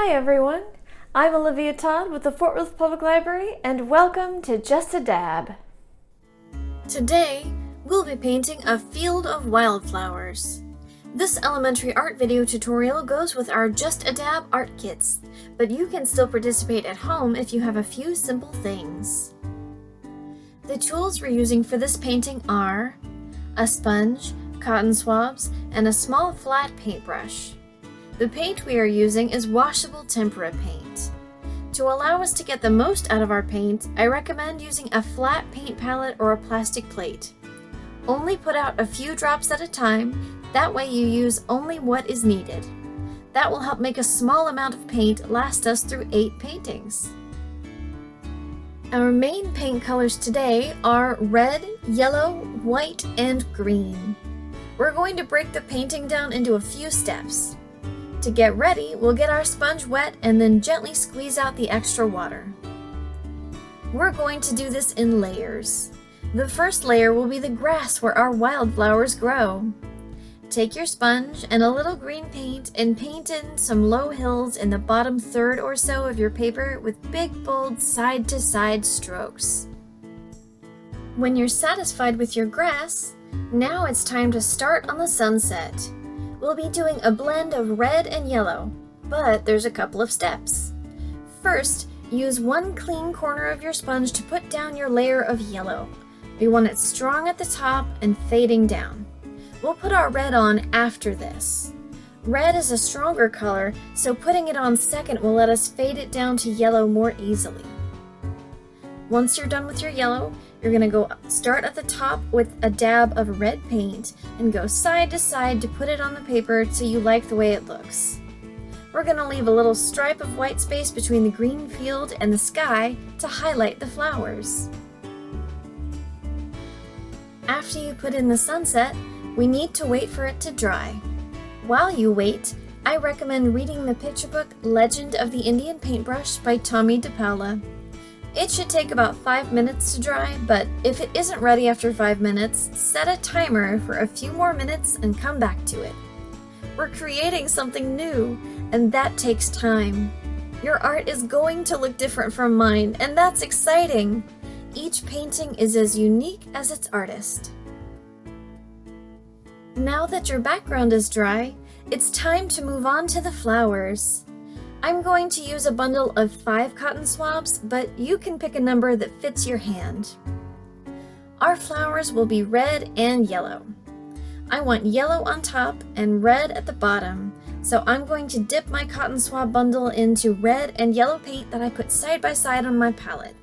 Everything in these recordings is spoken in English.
Hi everyone, I'm Olivia Todd with the Fort Worth Public Library and welcome to Just a Dab. Today, we'll be painting a field of wildflowers. This elementary art video tutorial goes with our Just a Dab art kits, but you can still participate at home if you have a few simple things. The tools we're using for this painting are a sponge, cotton swabs, and a small flat paintbrush. The paint we are using is washable tempera paint. To allow us to get the most out of our paint, I recommend using a flat paint palette or a plastic plate. Only put out a few drops at a time, that way you use only what is needed. That will help make a small amount of paint last us through 8 paintings. Our main paint colors today are red, yellow, white, and green. We're going to break the painting down into a few steps. To get ready, we'll get our sponge wet and then gently squeeze out the extra water. We're going to do this in layers. The first layer will be the grass where our wildflowers grow. Take your sponge and a little green paint and paint in some low hills in the bottom third or so of your paper with big, bold side-to-side strokes. When you're satisfied with your grass, now it's time to start on the sunset. We'll be doing a blend of red and yellow, but there's a couple of steps. First, use one clean corner of your sponge to put down your layer of yellow. We want it strong at the top and fading down. We'll put our red on after this. Red is a stronger color, so putting it on second will let us fade it down to yellow more easily. Once you're done with your yellow, you're going to start at the top with a dab of red paint and go side to side to put it on the paper so you like the way it looks. We're going to leave a little stripe of white space between the green field and the sky to highlight the flowers. After you put in the sunset, we need to wait for it to dry. While you wait, I recommend reading the picture book Legend of the Indian Paintbrush by Tommy DePaula. It should take about 5 minutes to dry, but if it isn't ready after 5 minutes, set a timer for a few more minutes and come back to it. We're creating something new, and that takes time. Your art is going to look different from mine, and that's exciting. Each painting is as unique as its artist. Now that your background is dry, it's time to move on to the flowers. I'm going to use a bundle of 5 cotton swabs, but you can pick a number that fits your hand. Our flowers will be red and yellow. I want yellow on top and red at the bottom, so I'm going to dip my cotton swab bundle into red and yellow paint that I put side by side on my palette.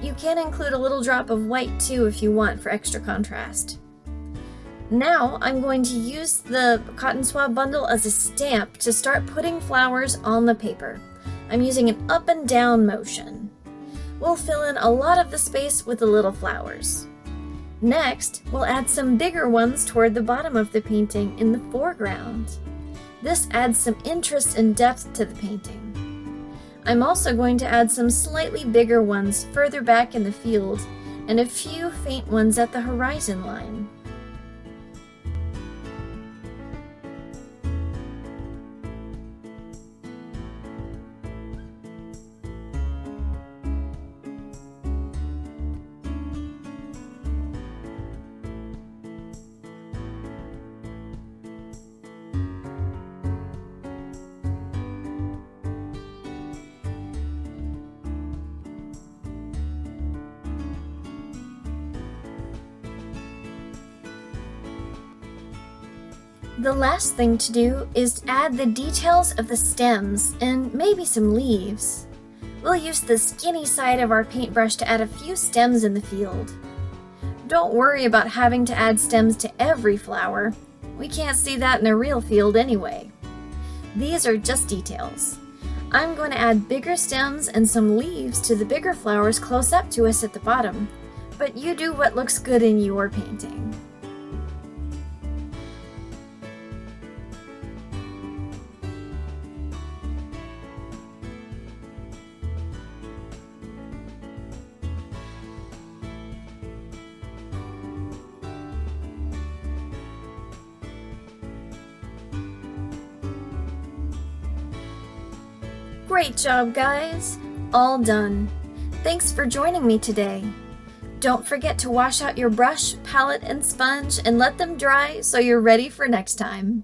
You can include a little drop of white too if you want for extra contrast. Now I'm going to use the cotton swab bundle as a stamp to start putting flowers on the paper. I'm using an up and down motion. We'll fill in a lot of the space with the little flowers. Next, we'll add some bigger ones toward the bottom of the painting in the foreground. This adds some interest and depth to the painting. I'm also going to add some slightly bigger ones further back in the field and a few faint ones at the horizon line. The last thing to do is add the details of the stems and maybe some leaves. We'll use the skinny side of our paintbrush to add a few stems in the field. Don't worry about having to add stems to every flower. We can't see that in a real field anyway. These are just details. I'm going to add bigger stems and some leaves to the bigger flowers close up to us at the bottom, but you do what looks good in your painting. Great job, guys! All done. Thanks for joining me today. Don't forget to wash out your brush, palette, and sponge and let them dry so you're ready for next time.